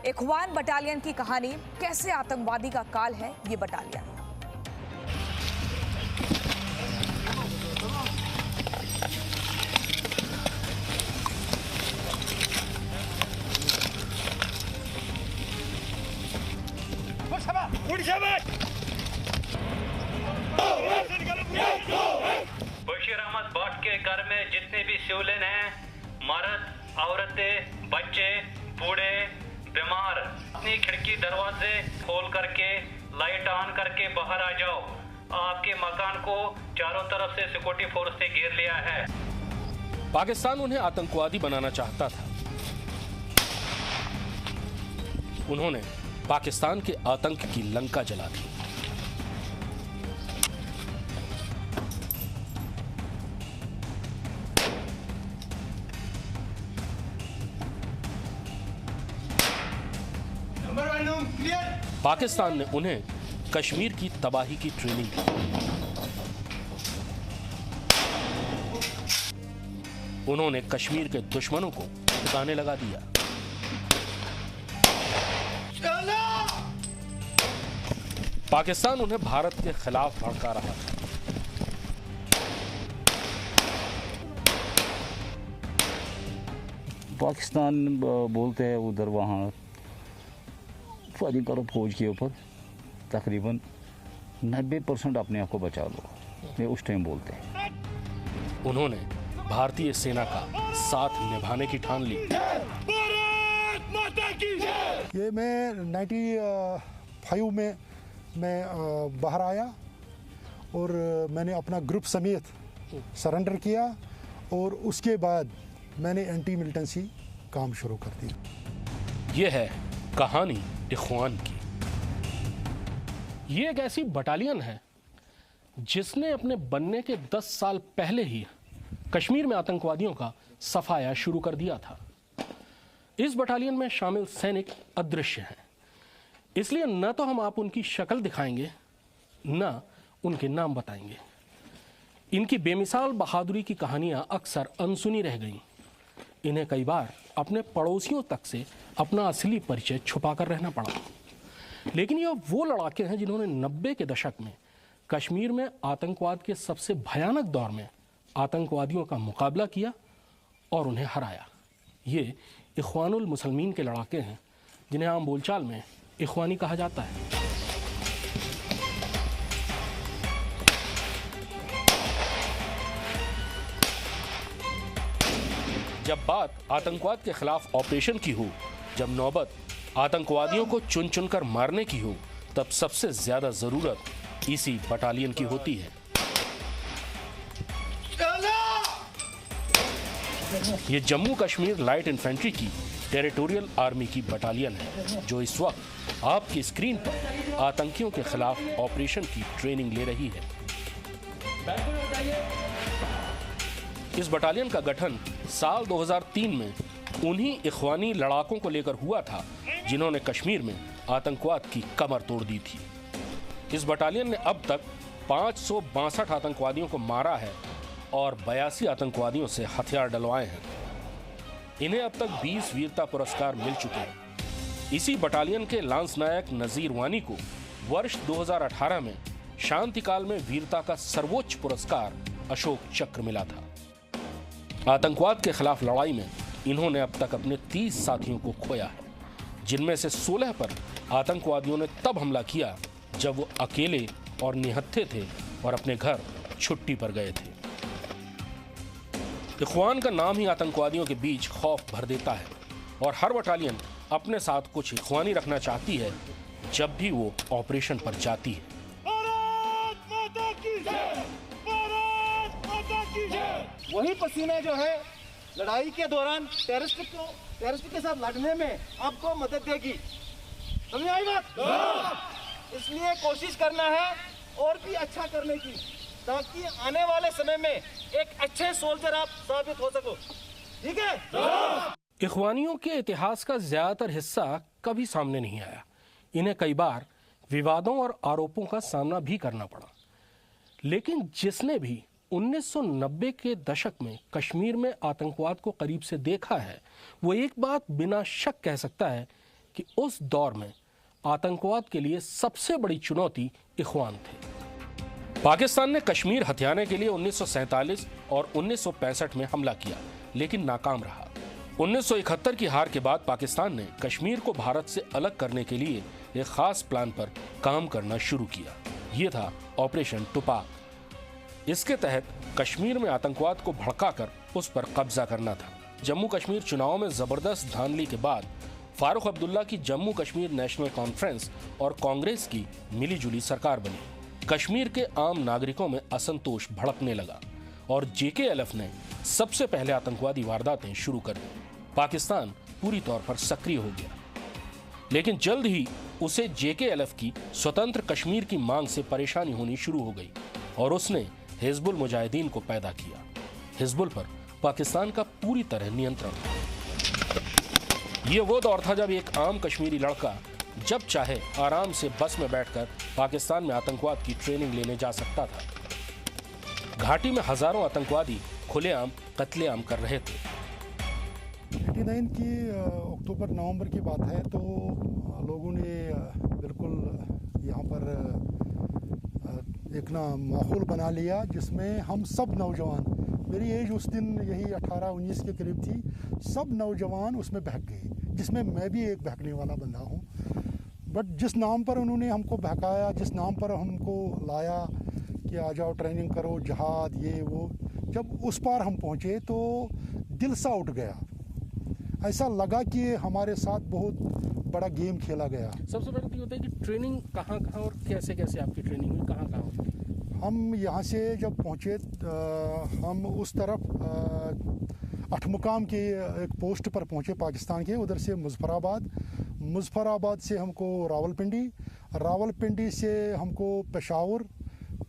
Ikhwan battalion की कहानी, कैसे आतंकवादी का काल है ये बटालियन। बशीर अहमद भट्ट के घर में जितने भी सिविलियन हैं, मर्द, औरतें, बच्चे, बूढ़े, बीमार, अपनी खिड़की दरवाजे खोल करके लाइट ऑन करके बाहर आ जाओ। आपके मकान को चारों तरफ से सिक्योरिटी फोर्स ने घेर लिया है। पाकिस्तान उन्हें आतंकवादी बनाना चाहता था। उन्होंने पाकिस्तान के आतंक की लंका जला दी। पाकिस्तान ने उन्हें कश्मीर की तबाही की ट्रेनिंग दी। उन्होंने कश्मीर के दुश्मनों को ठिकाने लगा दिया। पाकिस्तान उन्हें भारत के खिलाफ भड़का रहा था। पाकिस्तान बोलते हैं उधर वहाँ फायरिंग करो फौज के ऊपर, तकरीबन 90% अपने आप को बचा लो, ये उस टाइम बोलते हैं। उन्होंने भारतीय सेना का साथ निभाने की ठान ली। ये मैं 95 में मैं बाहर आया और मैंने अपना ग्रुप समेत सरेंडर किया और उसके बाद मैंने एंटी मिलिटेंसी काम शुरू कर दिया। ये है कहानी इख्वान की। ये एक ऐसी बटालियन है जिसने अपने बनने के 10 साल पहले ही कश्मीर में आतंकवादियों का सफाया शुरू कर दिया था। इस बटालियन में शामिल सैनिक अदृश्य हैं, इसलिए न तो हम आप उनकी शक्ल दिखाएंगे न उनके नाम बताएंगे। इनकी बेमिसाल बहादुरी की कहानियां अक्सर अनसुनी रह गईं। इन्हें कई बार अपने पड़ोसियों तक से अपना असली परिचय छुपाकर रहना पड़ा। लेकिन ये वो लड़ाके हैं जिन्होंने 90 के दशक में कश्मीर में आतंकवाद के सबसे भयानक दौर में आतंकवादियों का मुकाबला किया और उन्हें हराया। ये इख्वानुल मुसलमीन के लड़ाके हैं, जिन्हें आम बोलचाल में इख्वानी कहा जाता है। जब बात आतंकवाद के खिलाफ ऑपरेशन की हो, जब नौबत आतंकवादियों को चुन चुनकर मारने की हो, तब सबसे ज्यादा जरूरत इसी बटालियन की होती है। ये जम्मू कश्मीर लाइट इन्फेंट्री की टेरिटोरियल आर्मी की बटालियन है, जो इस वक्त आपकी स्क्रीन पर आतंकियों के खिलाफ ऑपरेशन की ट्रेनिंग ले रही है। इस बटालियन का गठन साल 2003 में उन्हीं इख्वानी लड़ाकों को लेकर हुआ था जिन्होंने कश्मीर में आतंकवाद की कमर तोड़ दी थी। इस बटालियन ने अब तक 562 आतंकवादियों को मारा है और 82 आतंकवादियों से हथियार डलवाए हैं। इन्हें अब तक 20 वीरता पुरस्कार मिल चुके हैं। इसी बटालियन के लांस नायक नजीर वानी को वर्ष 2018 में शांतिकाल में वीरता का सर्वोच्च पुरस्कार अशोक चक्र मिला था। आतंकवाद के खिलाफ लड़ाई में इन्होंने अब तक अपने 30 साथियों को खोया है, जिनमें से 16 पर आतंकवादियों ने तब हमला किया जब वो अकेले और निहत्थे थे और अपने घर छुट्टी पर गए थे। इख्वान का नाम ही आतंकवादियों के बीच खौफ भर देता है और हर बटालियन अपने साथ कुछ इख्वानी रखना चाहती है जब भी वो ऑपरेशन पर जाती है। वही पसीने जो है लड़ाई के दौरान टेररिस्ट के साथ लड़ने में आपको मदद देगी। समझ आई बात? इसलिए कोशिश करना है और भी अच्छा करने की, ताकि आने वाले समय में एक अच्छे सोल्जर आप साबित हो सको। ठीक है? इख्वानियों के इतिहास का ज्यादातर हिस्सा कभी सामने नहीं आया। इन्हें कई बार विवादों और आरोपों का सामना भी करना पड़ा। लेकिन जिसने भी 1990 के दशक में कश्मीर में आतंकवाद को करीब से देखा है, वो एक बात बिना शक कह सकता है कि उस दौर में आतंकवाद के लिए सबसे बड़ी चुनौती इख्वान थे। पाकिस्तान ने कश्मीर हथियाने के लिए 1947 और 1965 में हमला किया, लेकिन नाकाम रहा। 1971 की हार के बाद पाकिस्तान ने कश्मीर को भारत से अलग करने के लिए एक खास प्लान पर काम करना शुरू किया। ये था ऑपरेशन टुपाक। इसके तहत कश्मीर में आतंकवाद को भड़काकर उस पर कब्जा करना था। जम्मू कश्मीर चुनाव में जबरदस्त धांधली के बाद फारूक अब्दुल्ला की जम्मू कश्मीर नेशनल कॉन्फ्रेंस और कांग्रेस की मिलीजुली सरकार बनी। कश्मीर के आम नागरिकों में असंतोष भड़कने लगा और JKLF ने सबसे पहले आतंकवादी वारदातें शुरू कर दी। पाकिस्तान पूरी तौर पर सक्रिय हो गया, लेकिन जल्द ही उसे JKLF की स्वतंत्र कश्मीर की मांग से परेशानी होनी शुरू हो गई और उसने हिजबुल मुजाहिदीन को पैदा किया। हिजबुल पर पाकिस्तान का पूरी तरह नियंत्रण था। ये वो दौर था जब एक आम कश्मीरी लड़का जब चाहे आराम से बस में बैठकर पाकिस्तान में आतंकवाद की ट्रेनिंग लेने जा सकता था। घाटी में हजारों आतंकवादी खुलेआम कत्लेआम कर रहे थे। 89 की अक्टूबर नवंबर की बात है, तो लोगों ने बिल्कुल यहाँ पर एक माहौल बना लिया जिसमें हम सब नौजवान, मेरी एज उस दिन यही 18-19 के करीब थी, सब नौजवान उसमें बहक गए, जिसमें मैं भी एक बहकने वाला बंदा हूँ। बट जिस नाम पर उन्होंने हमको बहकाया, जिस नाम पर हमको लाया कि आ जाओ ट्रेनिंग करो, जहाद ये वो, जब उस पार हम पहुँचे तो दिल सा उठ गया। ऐसा लगा कि हमारे साथ बहुत बड़ा गेम खेला गया। सबसे बड़ी बात होता है कि ट्रेनिंग कहाँ कहाँ और कैसे कैसे आपकी ट्रेनिंग हुई, कहाँ कहाँ हुई? हम यहाँ से जब पहुँचे हम उस तरफ अठमुकाम के एक पोस्ट पर पहुँचे पाकिस्तान के, उधर से मुजफ्फराबाद से हमको रावलपिंडी से हमको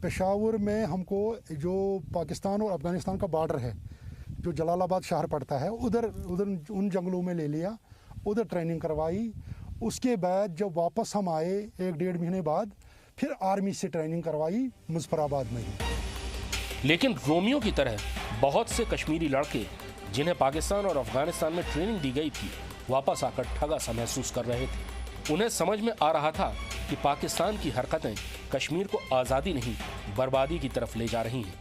पेशावर में हमको जो पाकिस्तान और अफ़गानिस्तान का बॉर्डर है, जो जलालाबाद शहर पड़ता है, उधर उन जंगलों में ले लिया, उधर ट्रेनिंग करवाई। उसके बाद जब वापस हम आए 1-1.5 महीने बाद, फिर आर्मी से ट्रेनिंग करवाई मुजफ्फराबाद में ही। लेकिन रोमियो की तरह बहुत से कश्मीरी लड़के जिन्हें पाकिस्तान और अफगानिस्तान में ट्रेनिंग दी गई थी, वापस आकर ठगा सा महसूस कर रहे थे। उन्हें समझ में आ रहा था कि पाकिस्तान की हरकतें कश्मीर को आज़ादी नहीं बर्बादी की तरफ ले जा रही हैं।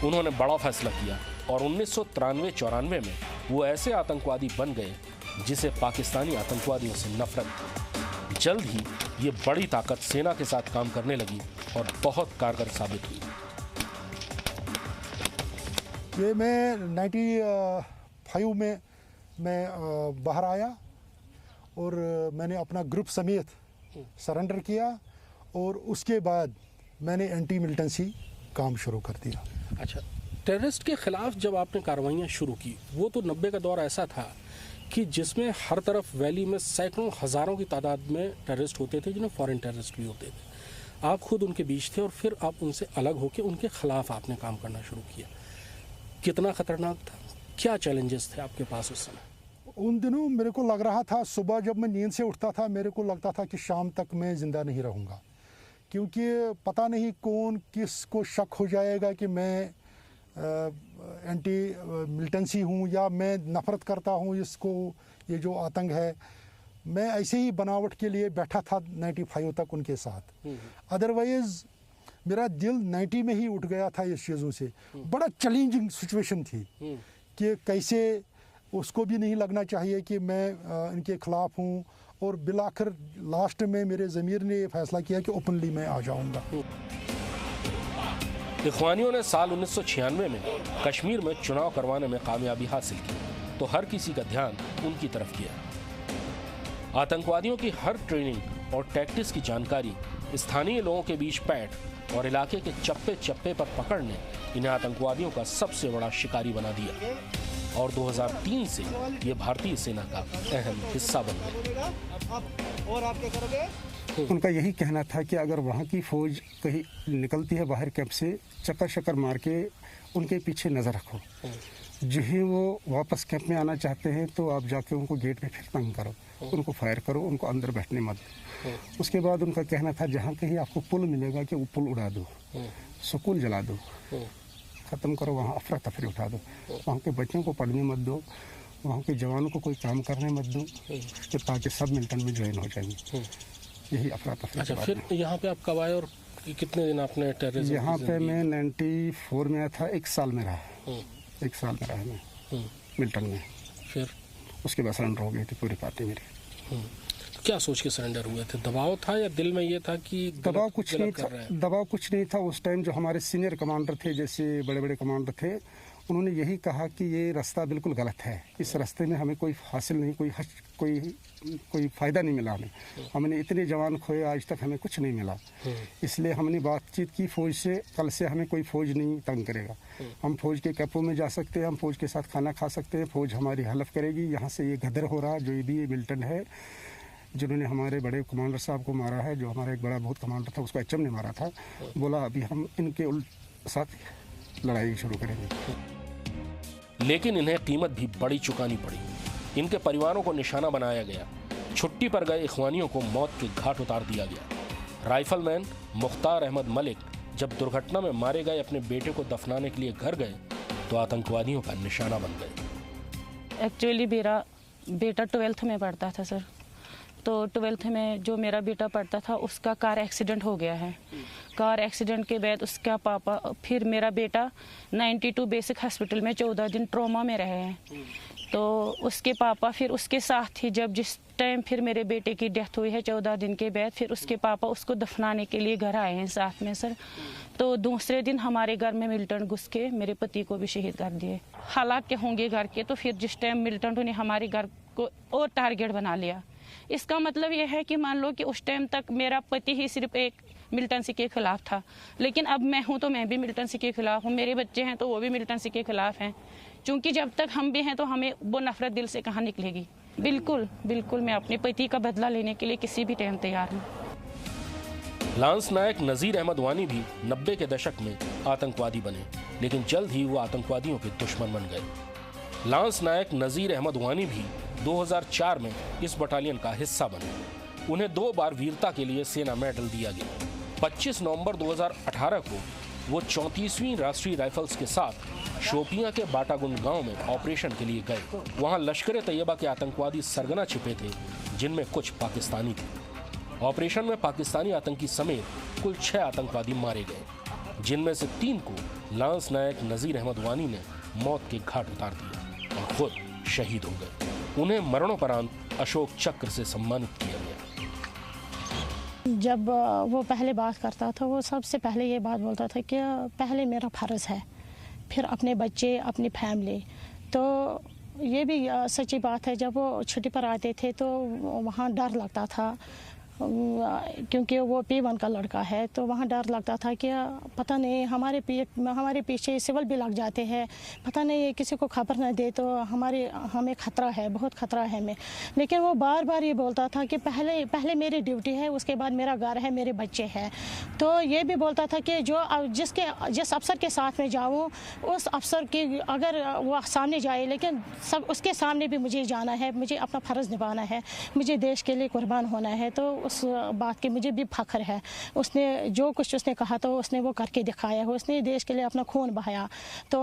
उन्होंने बड़ा फैसला किया और 1993-94 में वो ऐसे आतंकवादी बन गए जिसे पाकिस्तानी आतंकवादियों से नफरत थी। जल्द ही ये बड़ी ताकत सेना के साथ काम करने लगी और बहुत कारगर साबित हुई। ये मैं 95 में मैं बाहर आया और मैंने अपना ग्रुप समेत सरेंडर किया और उसके बाद मैंने एंटी मिलिटेंसी काम शुरू कर दिया। अच्छा, टेररिस्ट के खिलाफ जब आपने कार्रवाइयाँ शुरू की, वो तो 90 का दौर ऐसा था कि जिसमें हर तरफ वैली में सैकड़ों हज़ारों की तादाद में टेररिस्ट होते थे, जिन्हें फॉरेन टेररिस्ट भी होते थे। आप खुद उनके बीच थे और फिर आप उनसे अलग होकर उनके खिलाफ आपने काम करना शुरू किया। कितना खतरनाक था, क्या चैलेंजेस थे आपके पास उस समय? उन दिनों मेरे को लग रहा था, सुबह जब मैं नींद से उठता था मेरे को लगता था कि शाम तक मैं ज़िंदा नहीं रहूँगा, क्योंकि पता नहीं कौन किसको शक हो जाएगा कि मैं एंटी मिलिटेंसी हूँ या मैं नफ़रत करता हूँ इसको, ये जो आतंक है। मैं ऐसे ही बनावट के लिए बैठा था 95 तक उनके साथ। अदरवाइज़ मेरा दिल 90 में ही उठ गया था इस चीज़ों से। बड़ा चैलेंजिंग सिचुएशन थी कि कैसे, उसको भी नहीं लगना चाहिए कि मैं इनके ख़िलाफ़ हूँ, और बिलाखिर लास्ट में मेरे ज़मीर ने ये फैसला किया कि ओपनली मैं आ जाऊँगा। इख्वानियों ने साल 1996 में कश्मीर में चुनाव करवाने में कामयाबी हासिल की तो हर किसी का ध्यान उनकी तरफ गया। आतंकवादियों की हर ट्रेनिंग और टैक्टिक्स की जानकारी स्थानीय लोगों के बीच पैठ और इलाके के चप्पे चप्पे पर पकड़ने इन्हें आतंकवादियों का सबसे बड़ा शिकारी बना दिया और 2003 से ये भारतीय सेना का अहम हिस्सा बन गए। और आप क्या करोगे? उनका यही कहना था कि अगर वहाँ की फ़ौज कहीं निकलती है बाहर कैंप से, चक्कर शक्कर मार के उनके पीछे नज़र रखो। जो ही वो वापस कैंप में आना चाहते हैं तो आप जाके उनको गेट पे फिर तंग करो, उनको फायर करो, उनको अंदर बैठने मत दो। उसके बाद उनका कहना था जहाँ कहीं आपको पुल मिलेगा कि वो पुल उड़ा दो, स्कूल जला दो, ख़त्म करो, वहाँ अफरा तफरी उठा दो, वहाँ के बच्चों को पढ़ने मत दो, वहाँ के जवानों को कोई काम करने मत दूँ कि ताकि सब मिल्टन में ज्वाइन हो जाएंगे। यही अफरा तफरी। अच्छा, फिर यहाँ पे आप कब आए और कितने दिन आपने टेररिज्म? यहाँ पे मैं 94 में आया था, 1 साल में रहा। 1 साल में रहा मैं मिल्टन में। फिर उसके बाद सरेंडर हो गई थी पूरी पार्टी मेरी। क्या सोच के सरेंडर हुए थे? दबाव था या दिल में ये था कि दबाव कुछ नहीं था? दबाव कुछ नहीं था। उस टाइम जो हमारे सीनियर कमांडर थे, जैसे बड़े बड़े कमांडर थे, उन्होंने यही कहा कि ये रास्ता बिल्कुल गलत है, इस रास्ते में हमें कोई हासिल नहीं, कोई फ़ायदा नहीं मिला हमें। हमने इतने जवान खोए, आज तक हमें कुछ नहीं मिला। इसलिए हमने बातचीत की फ़ौज से, कल से हमें कोई फ़ौज नहीं तंग करेगा। हम फ़ौज के कैंपों में जा सकते हैं, हम फ़ौज के साथ खाना खा सकते हैं, फ़ौज हमारी हेल्प करेगी। यहाँ से ये गदर हो रहा जो भी ये मिल्टन है, जिन्होंने हमारे बड़े कमांडर साहब को मारा है, जो हमारा एक बड़ा बहुत कमांडर था उसको HM ने मारा था, बोला अभी हम इनके साथ लड़ाई शुरू करेंगे। लेकिन इन्हें कीमत भी बड़ी चुकानी पड़ी। इनके परिवारों को निशाना बनाया गया। छुट्टी पर गए इख्वानियों को मौत के घाट उतार दिया गया। राइफलमैन मुख्तार अहमद मलिक जब दुर्घटना में मारे गए अपने बेटे को दफनाने के लिए घर गए तो आतंकवादियों का निशाना बन गए। एक्चुअली मेरा बेटा 12th में पढ़ता था सर, तो 12th में जो मेरा बेटा पढ़ता था उसका कार एक्सीडेंट हो गया है। कार एक्सीडेंट के बाद उसका पापा, फिर मेरा बेटा 92 बेसिक हॉस्पिटल में 14 दिन ट्रॉमा में रहे हैं। तो उसके पापा फिर उसके साथ ही, जब जिस टाइम फिर मेरे बेटे की डेथ हुई है 14 दिन के बाद, फिर उसके पापा उसको दफनाने के लिए घर आए हैं साथ में सर। तो दूसरे दिन हमारे घर में मिल्टन घुस के मेरे पति को भी शहीद कर दिए। हालात के होंगे घर के, तो फिर जिस टाइम मिल्टन ने हमारे घर को और टारगेट बना लिया। इसका मतलब यह है कि मान लो कि उस टाइम तक मेरा पति ही सिर्फ एक मिलिटेंसी के खिलाफ था, लेकिन अब मैं हूं तो मैं भी मिलिटेंसी के खिलाफ हूं, मेरे बच्चे हैं तो वो भी मिलिटेंसी के खिलाफ हैं। क्योंकि जब तक हम भी हैं तो हमें वो नफरत दिल से कहाँ निकलेगी। बिल्कुल बिल्कुल मैं अपने पति का बदला लेने के लिए किसी भी टाइम तैयार हूँ। लांस नायक नजीर अहमद वानी भी 90 के दशक में आतंकवादी बने, लेकिन जल्द ही वो आतंकवादियों के दुश्मन बन गए। लांस नायक नजीर अहमद वानी भी 2004 में इस बटालियन का हिस्सा बने। उन्हें 2 बार वीरता के लिए सेना मेडल दिया गया। 25 नवंबर 2018 को वो 34वीं राष्ट्रीय राइफल्स के साथ शोपियां के बाटागुंड गांव में ऑपरेशन के लिए गए। वहां लश्कर तैयबा के आतंकवादी सरगना छिपे थे, जिनमें कुछ पाकिस्तानी थे। ऑपरेशन में पाकिस्तानी आतंकी समेत कुल 6 आतंकवादी मारे गए, जिनमें से 3 को लांस नायक नजीर अहमद वानी ने मौत के घाट उतार दिया और खुद शहीद हो गए। उन्हें मरणोपरांत अशोक चक्र से सम्मानित किया गया। जब वो पहले बात करता था, वो सबसे पहले ये बात बोलता था कि पहले मेरा फ़र्ज़ है, फिर अपने बच्चे, अपनी फैमिली। तो ये भी सच्ची बात है, जब वो छुट्टी पर आते थे तो वहाँ डर लगता था, क्योंकि वो P1 का लड़का है, तो वहाँ डर लगता था कि पता नहीं हमारे पीछे सिविल भी लग जाते हैं, पता नहीं किसी को खबर न दे तो हमें ख़तरा है, बहुत ख़तरा है हमें। लेकिन वो बार बार ये बोलता था कि पहले मेरी ड्यूटी है, उसके बाद मेरा घर है, मेरे बच्चे हैं। तो ये भी बोलता था कि जिस अफसर के साथ में जाऊँ, उस अफसर की अगर वो सामने जाए, लेकिन सब उसके सामने भी मुझे जाना है, मुझे अपना फ़र्ज़ निभाना है, मुझे देश के लिए कुर्बान होना है। तो उस बात की मुझे भी फख्र है। उसने जो कुछ उसने कहा तो उसने वो करके दिखाया है, उसने देश के लिए अपना खून बहाया। तो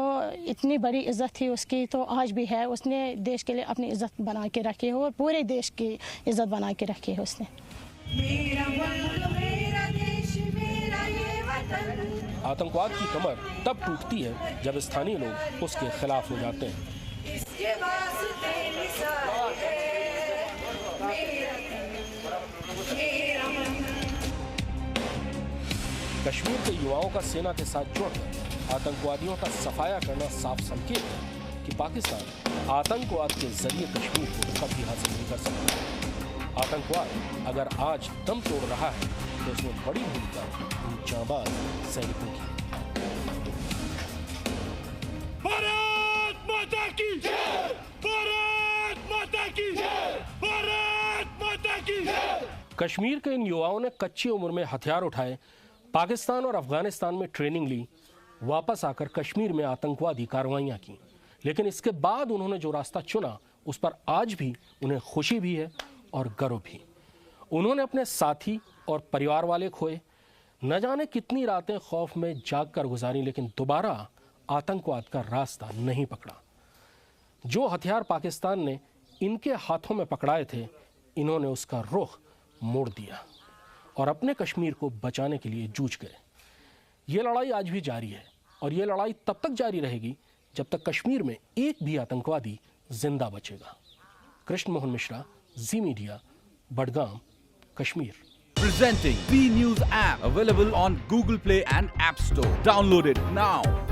इतनी बड़ी इज़्ज़त थी उसकी, तो आज भी है। उसने देश के लिए अपनी इज़्ज़त बना के रखी है और पूरे देश की इज़्ज़त बना के रखी है उसने। आतंकवाद की कमर तब टूटती है जब स्थानीय लोग उसके खिलाफ हो जाते हैं। कश्मीर के युवाओं का सेना के साथ जुड़कर आतंकवादियों का सफाया करना साफ संकेत है कि पाकिस्तान आतंकवाद के जरिए कश्मीर को कभी हासिल नहीं कर सकता। आतंकवाद अगर आज दम तोड़ रहा है तो उसमें बड़ी भूमिका इन जांबाज सैनिकों की है। भारत माता की जय! भारत माता की जय! भारत माता की जय! कश्मीर के इन युवाओं ने कच्ची उम्र में हथियार उठाए, पाकिस्तान और अफगानिस्तान में ट्रेनिंग ली, वापस आकर कश्मीर में आतंकवादी कार्रवाइयां की। लेकिन इसके बाद उन्होंने जो रास्ता चुना उस पर आज भी उन्हें खुशी भी है और गर्व भी। उन्होंने अपने साथी और परिवार वाले खोए, न जाने कितनी रातें खौफ में जाग कर गुजारी, लेकिन दोबारा आतंकवाद का रास्ता नहीं पकड़ा। जो हथियार पाकिस्तान ने इनके हाथों में पकड़ाए थे, इन्होंने उसका रुख मोड़ दिया और अपने कश्मीर को बचाने के लिए जूझ गए। ये लड़ाई आज भी जारी है और ये लड़ाई तब तक जारी रहेगी जब तक कश्मीर में एक भी आतंकवादी जिंदा बचेगा। Krishna Mohan Mishra, Zee Media, Budgam, Kashmir. Presenting B News app, available on Google Play and App Store. Download it now.